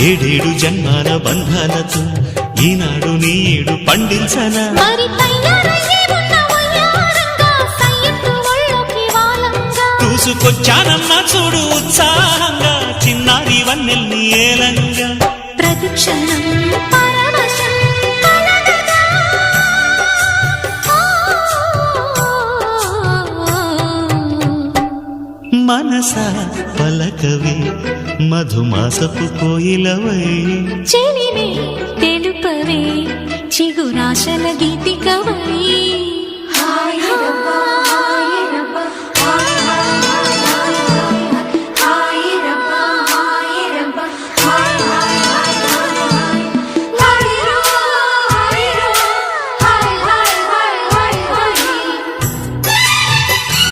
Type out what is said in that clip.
ఏడేడు జన్మాల బంధాలతో ఈనాడు నీడు పండించనా చూసుకొచ్చానమ్మా చూడు ఉత్సాహంగా చిన్నారి వన్నెల్ని ఏలంగా ప్రతిక్షణం మనసా పలకవే మధుమాసపు కోయిలవై చెలివే తెలుపవే చిగురాశల గీతికవై